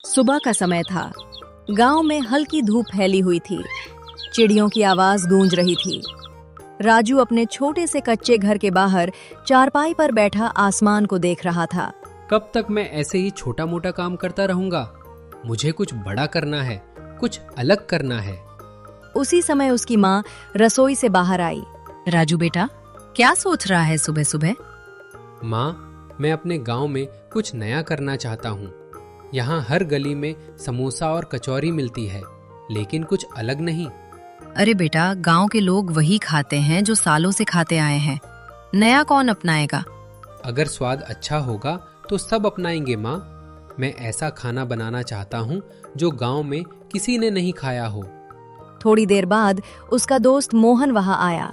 सुबह का समय था। गांव में हल्की धूप फैली हुई थी। चिड़ियों की आवाज गूंज रही थी। राजू अपने छोटे से कच्चे घर के बाहर चारपाई पर बैठा आसमान को देख रहा था। कब तक मैं ऐसे ही छोटा मोटा काम करता रहूंगा? मुझे कुछ बड़ा करना है, कुछ अलग करना है। उसी समय उसकी माँ रसोई से बाहर आई। राजू बेटा, क्या सोच रहा है सुबह सुबह? माँ, मैं अपने गांव में कुछ नया करना चाहता हूँ। यहाँ हर गली में समोसा और कचौरी मिलती है, लेकिन कुछ अलग नहीं। अरे बेटा, गांव के लोग वही खाते हैं जो सालों से खाते आए हैं। नया कौन अपनाएगा? अगर स्वाद अच्छा होगा तो सब अपनाएंगे माँ। मैं ऐसा खाना बनाना चाहता हूँ जो गांव में किसी ने नहीं खाया हो। थोड़ी देर बाद उसका दोस्त मोहन वहां आया।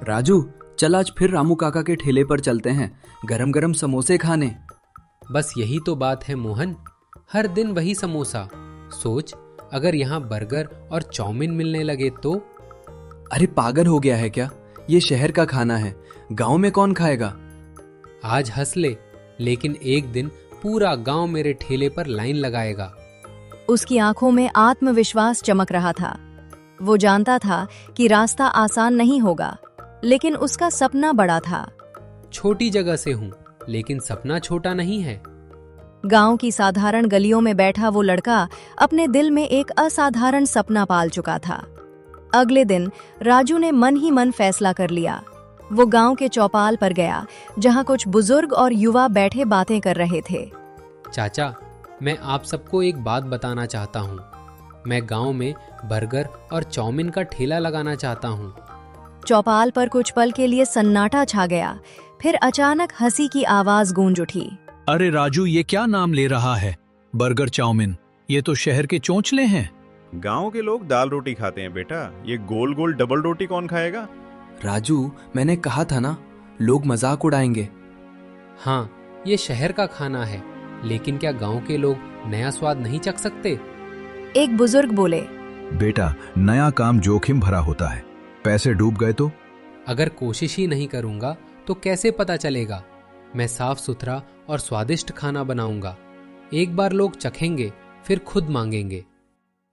राजू, चल आज फिर रामू काका के ठेले पर चलते हैं, गरम गरम समोसे खाने। बस यही तो बात है मोहन, हर दिन वही समोसा। सोच, अगर यहाँ बर्गर और चाउमीन मिलने लगे तो? अरे पागल हो गया है क्या? ये शहर का खाना है, गांव में कौन खाएगा? आज हंस ले, लेकिन एक दिन पूरा गांव मेरे ठेले पर लाइन लगाएगा। उसकी आंखों में आत्मविश्वास चमक रहा था। वो जानता था कि रास्ता आसान नहीं होगा, लेकिन उसका सपना बड़ा था। छोटी जगह से हूँ, लेकिन सपना छोटा नहीं है। गांव की साधारण गलियों में बैठा वो लड़का अपने दिल में एक असाधारण सपना पाल चुका था। अगले दिन राजू ने मन ही मन फैसला कर लिया। वो गांव के चौपाल पर गया, जहां कुछ बुजुर्ग और युवा बैठे बातें कर रहे थे। चाचा, मैं आप सबको एक बात बताना चाहता हूँ। मैं गांव में बर्गर और चाउमीन का ठेला लगाना चाहता हूँ। चौपाल पर कुछ पल के लिए सन्नाटा छा गया। फिर अचानक हंसी की आवाज गूंज उठी। अरे राजू, ये क्या नाम ले रहा है? बर्गर चाउमीन, ये तो शहर के चोंचले हैं। गांव के लोग दाल रोटी खाते हैं बेटा, ये गोल गोल डबल रोटी कौन खाएगा? राजू, मैंने कहा था ना, लोग मजाक उड़ाएंगे। हाँ, ये शहर का खाना है, लेकिन क्या गांव के लोग नया स्वाद नहीं चख सकते? एक बुजुर्ग बोले। बेटा, नया काम जोखिम भरा होता है, पैसे डूब गए तो? अगर कोशिश ही नहीं करूंगा तो कैसे पता चलेगा? मैं साफ सुथरा और स्वादिष्ट खाना बनाऊंगा। एक बार लोग चखेंगे, फिर खुद मांगेंगे।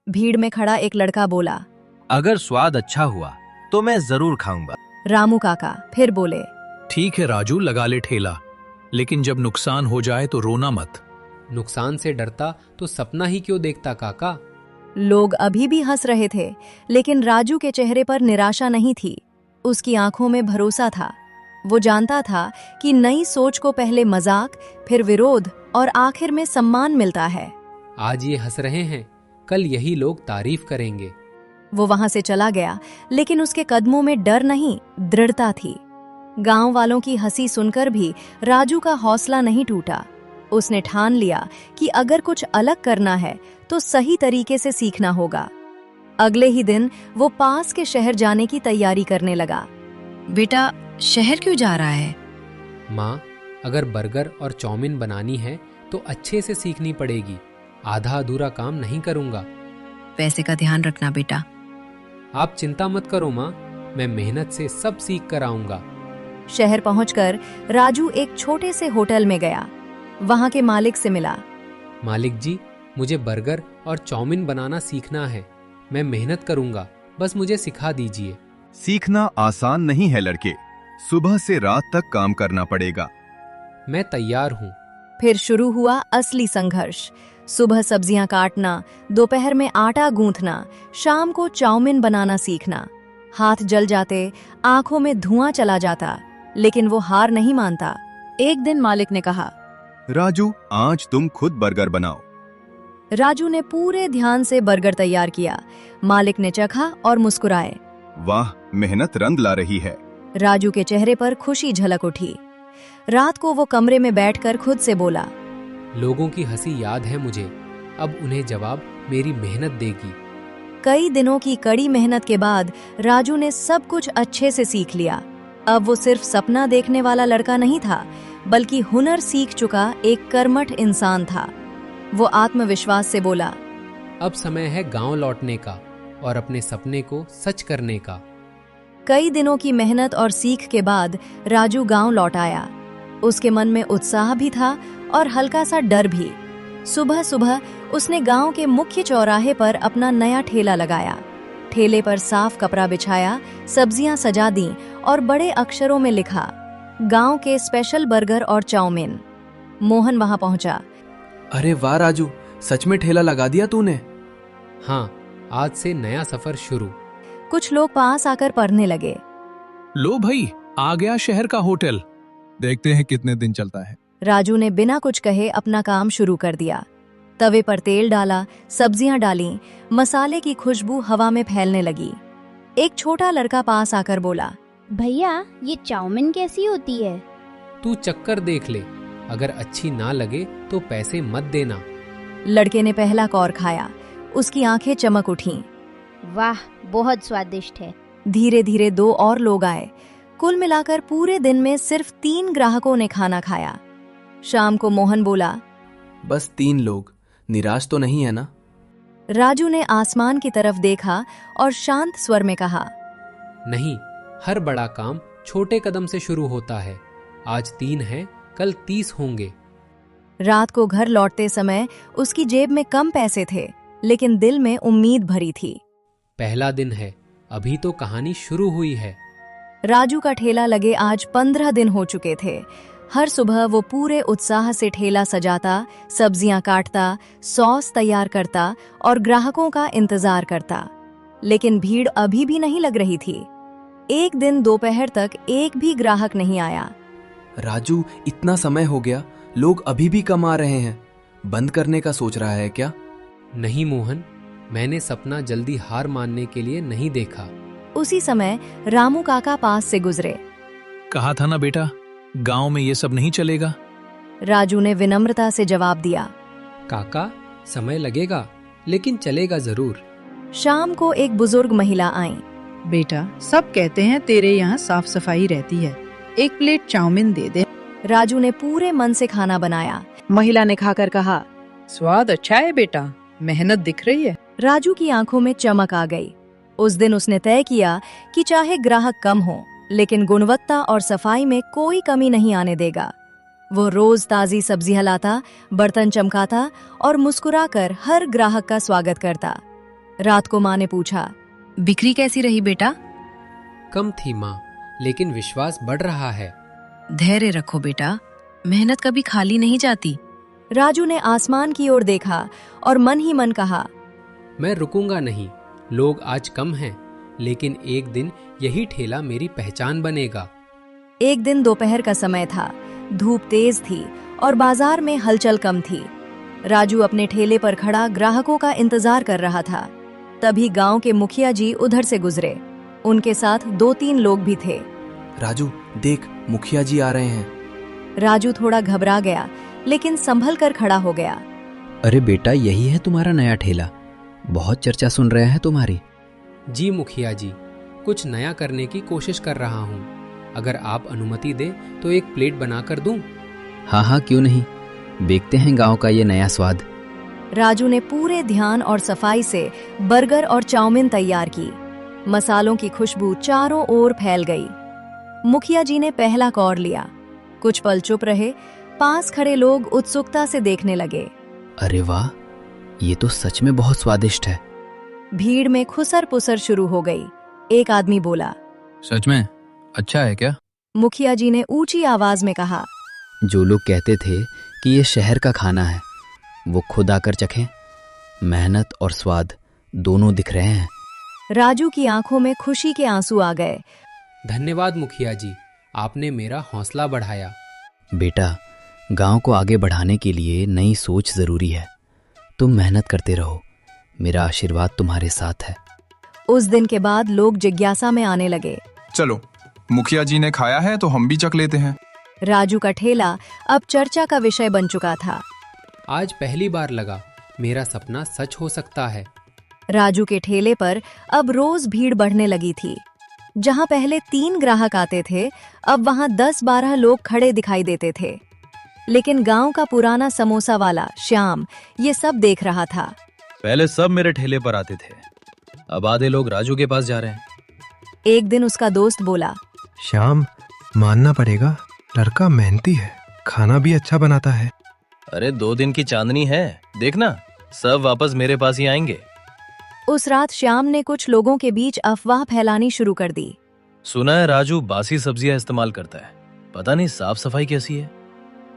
भीड़ में खड़ा एक लड़का बोला। अगर स्वाद अच्छा हुआ तो मैं जरूर खाऊंगा। रामू काका फिर बोले। ठीक है राजू, लगा ले ठेला, लेकिन जब नुकसान हो जाए तो रोना मत। नुकसान से डरता तो सपना ही क्यों देखता काका? लोग अभी भी हंस रहे थे, लेकिन राजू के चेहरे पर निराशा नहीं थी। उसकी आंखों में भरोसा था। वो जानता था कि नई सोच को पहले मजाक, फिर विरोध और आखिर में सम्मान मिलता है। आज ये हंस रहे हैं, कल यही लोग तारीफ करेंगे। वो वहां से चला गया, लेकिन उसके कदमों में डर नहीं, दृढ़ता थी। गांव वालों की हंसी सुनकर भी राजू का हौसला नहीं टूटा। उसने ठान लिया कि अगर कुछ अलग करना है तो सही तरीके से सीखना होगा। अगले ही दिन वो पास के शहर जाने की तैयारी करने लगा। बेटा, शहर क्यों जा रहा है? माँ, अगर बर्गर और चाउमीन बनानी है तो अच्छे से सीखनी पड़ेगी। आधा अधूरा काम नहीं करूंगा। पैसे का ध्यान रखना बेटा। आप चिंता मत करो माँ, मैं मेहनत से सब सीख कर आऊंगा। शहर पहुंचकर राजू एक छोटे से होटल में गया। वहां के मालिक से मिला। मालिक जी, मुझे बर्गर और चाउमीन बनाना सीखना है। मैं मेहनत करूंगा, बस मुझे सिखा दीजिए। सीखना आसान नहीं है लड़के, सुबह से रात तक काम करना पड़ेगा। मैं तैयार हूँ। फिर शुरू हुआ असली संघर्ष। सुबह सब्जियां काटना, दोपहर में आटा गूंथना, शाम को चाउमीन बनाना सीखना। हाथ जल जाते, आंखों में धुआं चला जाता, लेकिन वो हार नहीं मानता। एक दिन मालिक ने कहा, राजू, आज तुम खुद बर्गर बनाओ। राजू ने पूरे ध्यान से बर्गर तैयार किया। मालिक ने चखा और मुस्कुराए। वाह, मेहनत रंग ला रही है। राजू के चेहरे पर खुशी झलक उठी। रात को वो कमरे में बैठकर खुद से बोला, लोगों की हंसी याद है मुझे, अब उन्हें जवाब मेरी मेहनत देगी। कई दिनों की कड़ी मेहनत के बाद राजू ने सब कुछ अच्छे से सीख लिया। अब वो सिर्फ सपना देखने वाला लड़का नहीं था, बल्कि हुनर सीख चुका एक कर्मठ इंसान था। वो आत्मविश्वास से बोला, अब समय है गांव लौटने का और अपने सपने को सच करने का। कई दिनों की मेहनत और सीख के बाद राजू गांव लौट आया। उसके मन में उत्साह भी था और हल्का सा डर भी। सुबह सुबह उसने गांव के मुख्य चौराहे पर अपना नया ठेला लगाया। ठेले पर साफ कपड़ा बिछाया, सब्जियां सजा दी और बड़े अक्षरों में लिखा, गांव के स्पेशल बर्गर और चाउमीन। मोहन वहां पहुंचा। अरे वाह राजू, सच में ठेला लगा दिया तूने। हाँ, आज से नया सफर शुरू। कुछ लोग पास आकर पढ़ने लगे। लो भाई, आ गया शहर का होटल। देखते हैं कितने दिन चलता है। राजू ने बिना कुछ कहे अपना काम शुरू कर दिया। तवे पर तेल डाला, सब्जियां डालीं, मसाले की खुशबू हवा में फैलने लगी। एक छोटा लड़का पास आकर बोला, भैया ये चाउमीन कैसी होती है? तू चक्कर देख ले, अगर अच्छी ना लगे तो पैसे मत देना। लड़के ने पहला कौर खाया, उसकी आंखें चमक उठीं। वाह, बहुत स्वादिष्ट है। धीरे धीरे 2 और लोग आए। कुल मिलाकर पूरे दिन में सिर्फ 3 ग्राहकों ने खाना खाया। शाम को मोहन बोला, बस 3 लोग, निराश तो नहीं है ना? राजू ने आसमान की तरफ देखा और शांत स्वर में कहा, नहीं, हर बड़ा काम छोटे कदम से शुरू होता है। आज 3 हैं, कल 30 होंगे। रात को घर लौटते समय उसकी जेब में कम पैसे थे, लेकिन दिल में उम्मीद भरी थी। पहला दिन है, अभी तो कहानी शुरू हुई है। राजू का ठेला लगे आज 15 दिन हो चुके थे। हर सुबह वो पूरे उत्साह से ठेला सजाता, सब्जियां काटता, सॉस तैयार करता और ग्राहकों का इंतजार करता। लेकिन भीड़ अभी भी नहीं लग रही थी। एक दिन दोपहर तक एक भी ग्राहक नहीं आया। राजू, इतना समय हो गया, लोग अभी भी कम आ रहे हैं। बंद करने का सोच रहा है क्या? नहीं मोहन, मैंने सपना जल्दी हार मानने के लिए नहीं देखा। उसी समय रामू काका पास से गुजरे। कहा था ना बेटा, गांव में ये सब नहीं चलेगा। राजू ने विनम्रता से जवाब दिया, काका, समय लगेगा लेकिन चलेगा जरूर। शाम को एक बुजुर्ग महिला आई। बेटा, सब कहते हैं तेरे यहाँ साफ सफाई रहती है, एक प्लेट चाउमीन दे दे। राजू ने पूरे मन से खाना बनाया। महिला ने खाकर कहा, स्वाद अच्छा है बेटा, मेहनत दिख रही है। राजू की आंखों में चमक आ गई। उस दिन उसने तय किया कि चाहे ग्राहक कम हो, लेकिन गुणवत्ता और सफाई में कोई कमी नहीं आने देगा। वो रोज ताजी सब्जियां लाता, बर्तन चमकाता और मुस्कुराकर हर ग्राहक का स्वागत करता। रात को माँ ने पूछा, बिक्री कैसी रही बेटा? कम थी माँ, लेकिन विश्वास बढ़ रहा है। धैर्य रखो बेटा, मेहनत कभी खाली नहीं जाती। राजू ने आसमान की ओर देखा और मन ही मन कहा, मैं रुकूंगा नहीं। लोग आज कम हैं, लेकिन एक दिन यही ठेला मेरी पहचान बनेगा। एक दिन दोपहर का समय था। धूप तेज थी और बाजार में हलचल कम थी। राजू अपने ठेले पर खड़ा ग्राहकों का इंतजार कर रहा था। तभी गांव के मुखिया जी उधर से गुजरे। उनके साथ 2-3 लोग भी थे। राजू देख, मुखिया जी आ रहे हैं। राजू थोड़ा घबरा गया, लेकिन संभल कर खड़ा हो गया। अरे बेटा, यही है तुम्हारा नया ठेला, बहुत चर्चा सुन रहे हैं तुम्हारी। जी मुखिया जी, कुछ नया करने की कोशिश कर रहा हूँ। अगर आप अनुमति दें तो एक प्लेट बनाकर दूं? हाँ हाँ, क्यों नहीं, देखते हैं गांव का ये नया स्वाद। राजू ने पूरे ध्यान और सफाई से बर्गर और चाउमीन तैयार की। मसालों की खुशबू चारों ओर फैल गई। मुखिया जी ने पहला कौर लिया। कुछ पल चुप रहे। पास खड़े लोग उत्सुकता से देखने लगे। अरे वाह, ये तो सच में बहुत स्वादिष्ट है। भीड़ में खुसर पुसर शुरू हो गई। एक आदमी बोला, सच में अच्छा है क्या? मुखिया जी ने ऊंची आवाज में कहा, जो लोग कहते थे कि ये शहर का खाना है, वो खुद आकर चखें। मेहनत और स्वाद दोनों दिख रहे हैं। राजू की आंखों में खुशी के आंसू आ गए। धन्यवाद मुखिया जी, आपने मेरा हौसला बढ़ाया। बेटा, गांव को आगे बढ़ाने के लिए नई सोच जरूरी है। तुम मेहनत करते रहो, मेरा आशीर्वाद तुम्हारे साथ है। उस दिन के बाद लोग जिज्ञासा में आने लगे। चलो, मुखिया जी ने खाया है तो हम भी चख लेते हैं। राजू का ठेला अब चर्चा का विषय बन चुका था। आज पहली बार लगा मेरा सपना सच हो सकता है। राजू के ठेले पर अब रोज भीड़ बढ़ने लगी थी। जहां पहले 3 ग्राहक आते थे, अब वहां 10-12 लोग खड़े दिखाई देते थे। लेकिन गांव का पुराना समोसा वाला श्याम ये सब देख रहा था। पहले सब मेरे ठेले पर आते थे, अब आधे लोग राजू के पास जा रहे हैं। एक दिन उसका दोस्त बोला, श्याम, मानना पड़ेगा, लड़का मेहनती है, खाना भी अच्छा बनाता है। अरे 2 दिन की चांदनी है, देखना सब वापस मेरे पास ही आएंगे। उस रात श्याम ने कुछ लोगों के बीच अफवाह फैलानी शुरू कर दी। सुना है राजू बासी सब्जियां इस्तेमाल करता है, पता नहीं साफ सफाई कैसी है।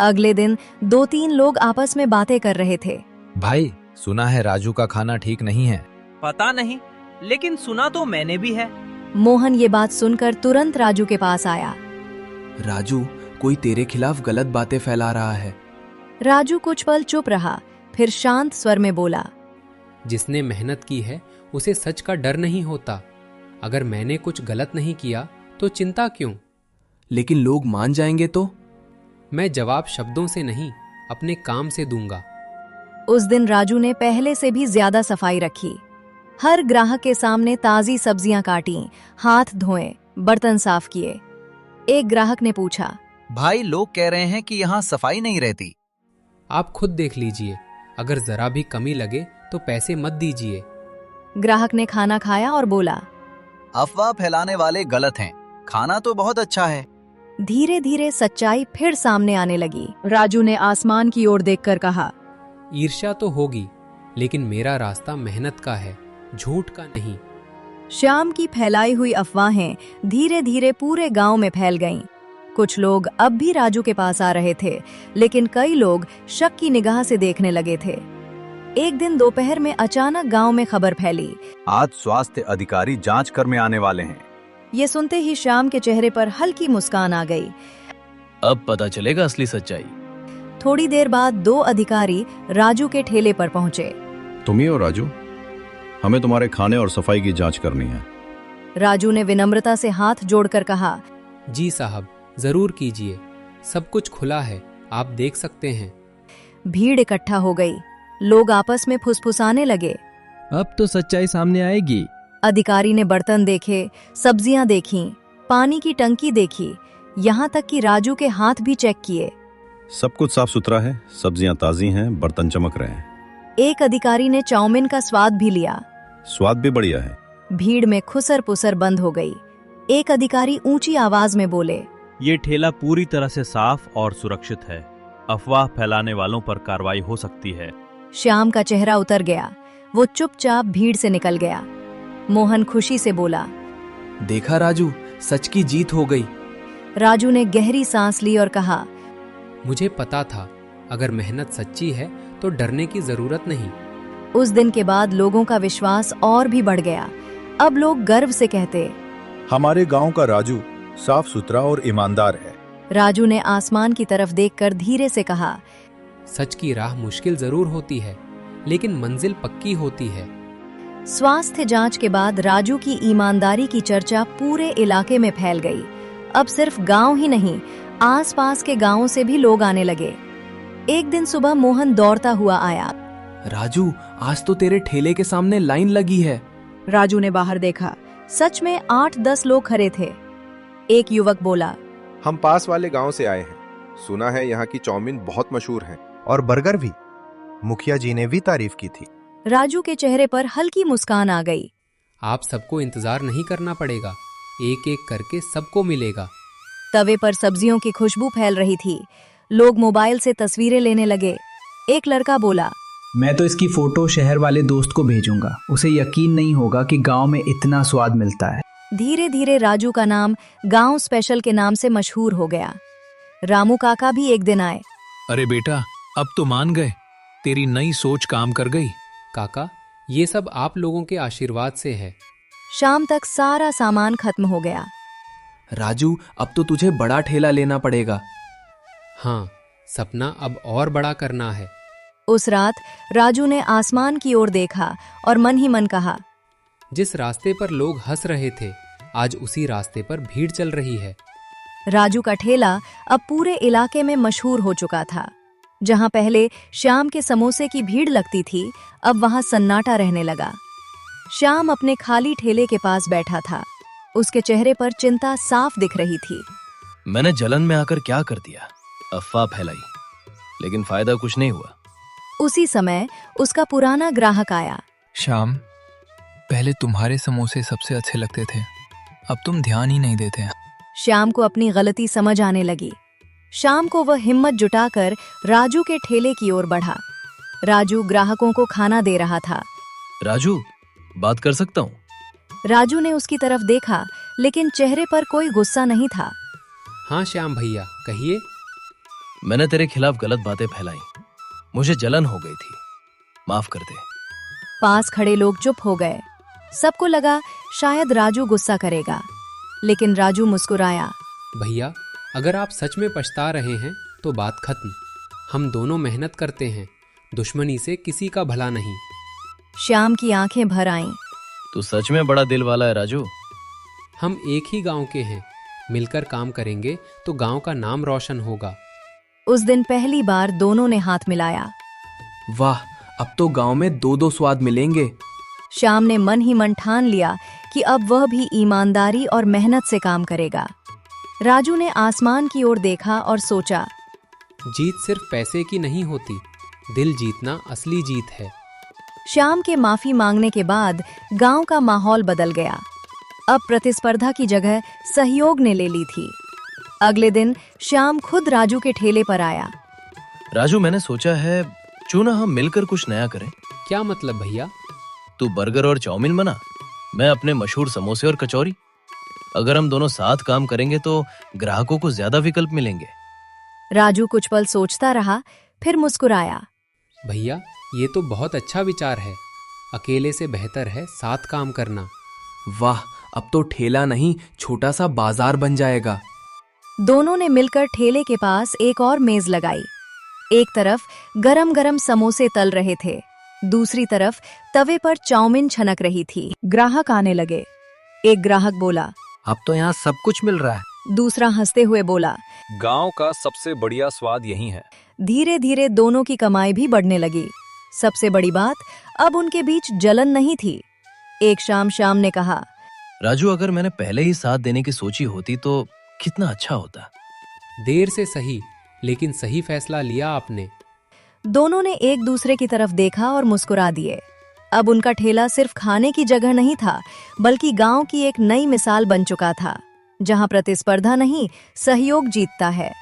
अगले दिन 2-3 लोग आपस में बातें कर रहे थे। भाई सुना है राजू का खाना ठीक नहीं है। पता नहीं, लेकिन सुना तो मैंने भी है। मोहन ये बात सुनकर तुरंत राजू के पास आया। राजू, कोई तेरे खिलाफ गलत बातें फैला रहा है। राजू कुछ पल चुप रहा, फिर शांत स्वर में बोला, जिसने मेहनत की है उसे सच का डर नहीं होता। अगर मैंने कुछ गलत नहीं किया तो चिंता क्यों? लेकिन लोग मान जाएंगे तो? मैं जवाब शब्दों से नहीं, अपने काम से दूंगा। उस दिन राजू ने पहले से भी ज्यादा सफाई रखी। हर ग्राहक के सामने ताजी सब्जियां काटी, हाथ धोए, बर्तन साफ किए। एक ग्राहक ने पूछा, भाई लोग कह रहे हैं कि यहाँ सफाई नहीं रहती। आप खुद देख लीजिए, अगर जरा भी कमी लगे तो पैसे मत दीजिए। ग्राहक ने खाना खाया और बोला, अफवाह फैलाने वाले गलत हैं, खाना तो बहुत अच्छा है। धीरे धीरे सच्चाई फिर सामने आने लगी। राजू ने आसमान की ओर देखकर कहा, ईर्ष्या तो होगी, लेकिन मेरा रास्ता मेहनत का है, झूठ का नहीं। श्याम की फैलाई हुई अफवाहें धीरे धीरे पूरे गांव में फैल गईं। कुछ लोग अब भी राजू के पास आ रहे थे, लेकिन कई लोग शक की निगाह से देखने लगे थे। एक दिन दोपहर में अचानक गांव में खबर फैली, आज स्वास्थ्य अधिकारी जांच करने आने वाले हैं। ये सुनते ही श्याम के चेहरे पर हल्की मुस्कान आ गई। अब पता चलेगा असली सच्चाई। थोड़ी देर बाद 2 अधिकारी राजू के ठेले पर पहुंचे। तुम ही हो राजू? हमें तुम्हारे खाने और सफाई की जांच करनी है। राजू ने विनम्रता से हाथ जोड़कर कहा, जी साहब, जरूर कीजिए, सब कुछ खुला है, आप देख सकते हैं। भीड़ इकट्ठा हो गई। लोग आपस में फुसफुसाने लगे, अब तो सच्चाई सामने आएगी। अधिकारी ने बर्तन देखे, सब्जियां देखीं, पानी की टंकी देखी, यहाँ तक कि राजू के हाथ भी चेक किए। सब कुछ साफ सुथरा है, सब्जियां ताजी हैं, बर्तन चमक रहे हैं। एक अधिकारी ने चाउमीन का स्वाद भी लिया। स्वाद भी बढ़िया है। भीड़ में खुसर पुसर बंद हो गई। एक अधिकारी ऊंची आवाज में बोले, ये ठेला पूरी तरह से साफ और सुरक्षित है, अफवाह फैलाने वालों पर कार्रवाई हो सकती है। श्याम का चेहरा उतर गया, वो चुपचाप भीड़ से निकल गया। मोहन खुशी से बोला, देखा राजू, सच की जीत हो गई। राजू ने गहरी सांस ली और कहा, मुझे पता था, अगर मेहनत सच्ची है तो डरने की जरूरत नहीं। उस दिन के बाद लोगों का विश्वास और भी बढ़ गया। अब लोग गर्व से कहते, हमारे गांव का राजू साफ सुथरा और ईमानदार है। राजू ने आसमान की तरफ देखकर धीरे से कहा, सच की राह मुश्किल जरूर होती है, लेकिन मंजिल पक्की होती है। स्वास्थ्य जांच के बाद राजू की ईमानदारी की चर्चा पूरे इलाके में फैल गई। अब सिर्फ गांव ही नहीं, आसपास के गांवों से भी लोग आने लगे। एक दिन सुबह मोहन दौड़ता हुआ आया। राजू, आज तो तेरे ठेले के सामने लाइन लगी है। राजू ने बाहर देखा। सच में 8-10 लोग खड़े थे। एक युवक बोला, हम पास वाले गांव से आए हैं, सुना है यहाँ की चाउमीन बहुत मशहूर है और बर्गर भी, मुखिया जी ने भी तारीफ की थी। राजू के चेहरे पर हल्की मुस्कान आ गई। आप सबको इंतजार नहीं करना पड़ेगा, एक एक करके सबको मिलेगा। तवे पर सब्जियों की खुशबू फैल रही थी। लोग मोबाइल से तस्वीरें लेने लगे। एक लड़का बोला, मैं तो इसकी फोटो शहर वाले दोस्त को भेजूंगा, उसे यकीन नहीं होगा कि गांव में इतना स्वाद मिलता है। धीरे धीरे राजू का नाम गांव स्पेशल के नाम से मशहूर हो गया। रामू काका भी एक दिन आए। अरे बेटा, अब तो मान गए, तेरी नई सोच काम कर गई। काका, ये सब आप लोगों के आशीर्वाद से है। शाम तक सारा सामान खत्म हो गया। राजू, अब तो तुझे बड़ा ठेला लेना पड़ेगा। हाँ, सपना अब और बड़ा करना है। उस रात राजू ने आसमान की ओर देखा और मन ही मन कहा, जिस रास्ते पर लोग हंस रहे थे, आज उसी रास्ते पर भीड़ चल रही है। राजू का ठेला अब पूरे इलाके में मशहूर हो चुका था। जहां पहले श्याम के समोसे की भीड़ लगती थी, अब वहां सन्नाटा रहने लगा। श्याम अपने खाली ठेले के पास बैठा था। उसके चेहरे पर चिंता साफ दिख रही थी। मैंने जलन में आकर क्या कर दिया, अफवाह फैलाई, लेकिन फायदा कुछ नहीं हुआ। उसी समय उसका पुराना ग्राहक आया। श्याम, पहले तुम्हारे समोसे सबसे अच्छे लगते थे, अब तुम ध्यान ही नहीं देते। श्याम को अपनी गलती समझ आने लगी। शाम को वह हिम्मत जुटाकर राजू के ठेले की ओर बढ़ा। राजू ग्राहकों को खाना दे रहा था। राजू, बात कर सकता हूँ? राजू ने उसकी तरफ देखा, लेकिन चेहरे पर कोई गुस्सा नहीं था। हाँ श्याम भैया, कहिए। मैंने तेरे खिलाफ गलत बातें फैलाई, मुझे जलन हो गई थी, माफ कर दे। पास खड़े लोग चुप हो गए। सबको लगा शायद राजू गुस्सा करेगा, लेकिन राजू मुस्कुराया। भैया, अगर आप सच में पछता रहे हैं तो बात खत्म। हम दोनों मेहनत करते हैं, दुश्मनी से किसी का भला नहीं। श्याम की आंखें भर आईं। तू सच में बड़ा दिल वाला है राजू। हम एक ही गांव के हैं, मिलकर काम करेंगे तो गांव का नाम रोशन होगा। उस दिन पहली बार दोनों ने हाथ मिलाया। वाह, अब तो गांव में दो दो स्वाद मिलेंगे। श्याम ने मन ही मन ठान लिया कि अब वह भी ईमानदारी और मेहनत से काम करेगा। राजू ने आसमान की ओर देखा और सोचा, जीत सिर्फ पैसे की नहीं होती, दिल जीतना असली जीत है। श्याम के माफी मांगने के बाद गांव का माहौल बदल गया। अब प्रतिस्पर्धा की जगह सहयोग ने ले ली थी। अगले दिन श्याम खुद राजू के ठेले पर आया। राजू, मैंने सोचा है क्यों ना हम मिलकर कुछ नया करें। क्या मतलब भैया? तू बर्गर और चाउमीन बना, मैं अपने मशहूर समोसे और कचौरी। अगर हम दोनों साथ काम करेंगे तो ग्राहकों को ज्यादा विकल्प मिलेंगे। राजू कुछ पल सोचता रहा, फिर मुस्कुराया। भैया, ये तो बहुत अच्छा विचार है। अकेले से बेहतर है साथ काम करना। वाह, अब तो ठेला नहीं, छोटा सा बाजार बन जाएगा। दोनों ने मिलकर ठेले के पास एक और मेज लगाई। एक तरफ गरम गरम समोसे तल रहे थे, दूसरी तरफ तवे पर चाउमीन छनक रही थी। ग्राहक आने लगे। एक ग्राहक बोला, अब तो यहाँ सब कुछ मिल रहा है। दूसरा हंसते हुए बोला, गांव का सबसे बढ़िया स्वाद यही है। धीरे धीरे दोनों की कमाई भी बढ़ने लगी। सबसे बड़ी बात, अब उनके बीच जलन नहीं थी। एक शाम श्याम ने कहा, राजू, अगर मैंने पहले ही साथ देने की सोची होती तो कितना अच्छा होता। देर से सही, लेकिन सही फैसला लिया आपने। दोनों ने एक दूसरे की तरफ देखा और मुस्कुरा दिए। अब उनका ठेला सिर्फ खाने की जगह नहीं था, बल्कि गांव की एक नई मिसाल बन चुका था, जहां प्रतिस्पर्धा नहीं, सहयोग जीतता है।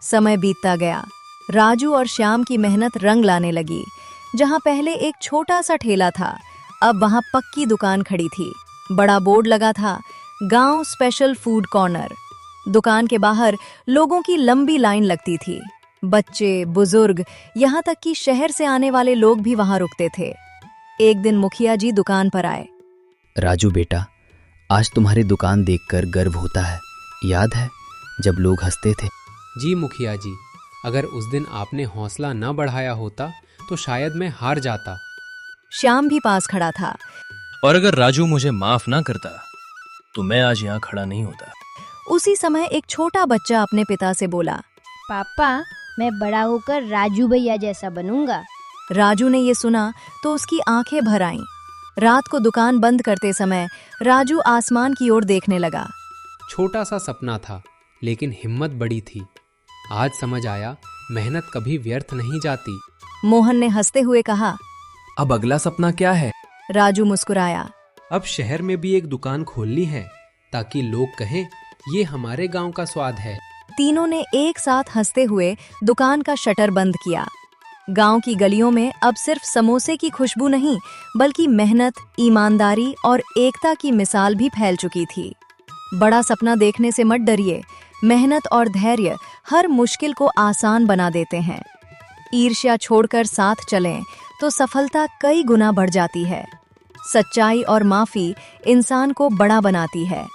समय बीतता गया। राजू और श्याम की मेहनत रंग लाने लगी। जहां पहले एक छोटा सा ठेला था, अब वहां पक्की दुकान खड़ी थी। बड़ा बोर्ड लगा था, गांव स्पेशल फूड कॉर्नर। दुकान के बाहर लोगों की लंबी लाइन लगती थी। बच्चे, बुजुर्ग, यहाँ तक कि शहर से आने वाले लोग भी वहां रुकते थे। एक दिन मुखिया जी दुकान पर आए। राजू बेटा, आज तुम्हारी दुकान देखकर गर्व होता है। याद है जब लोग हंसते थे? जी मुखिया जी, अगर उस दिन आपने हौसला न बढ़ाया होता तो शायद मैं हार जाता। श्याम भी पास खड़ा था। और अगर राजू मुझे माफ ना करता तो मैं आज यहाँ खड़ा नहीं होता। उसी समय एक छोटा बच्चा अपने पिता से बोला, पापा, मैं बड़ा होकर राजू भैया जैसा बनूंगा। राजू ने ये सुना तो उसकी आंखें भर आईं। रात को दुकान बंद करते समय राजू आसमान की ओर देखने लगा। छोटा सा सपना था, लेकिन हिम्मत बड़ी थी। आज समझ आया, मेहनत कभी व्यर्थ नहीं जाती। मोहन ने हंसते हुए कहा, अब अगला सपना क्या है? राजू मुस्कुराया। अब शहर में भी एक दुकान खोलनी है, ताकि लोग कहें ये हमारे गांव का स्वाद है। तीनों ने एक साथ हंसते हुए दुकान का शटर बंद किया। गांव की गलियों में अब सिर्फ समोसे की खुशबू नहीं, बल्कि मेहनत, ईमानदारी और एकता की मिसाल भी फैल चुकी थी। बड़ा सपना देखने से मत डरिए। मेहनत और धैर्य हर मुश्किल को आसान बना देते हैं। ईर्ष्या छोड़कर साथ चलें तो सफलता कई गुना बढ़ जाती है। सच्चाई और माफी इंसान को बड़ा बनाती है।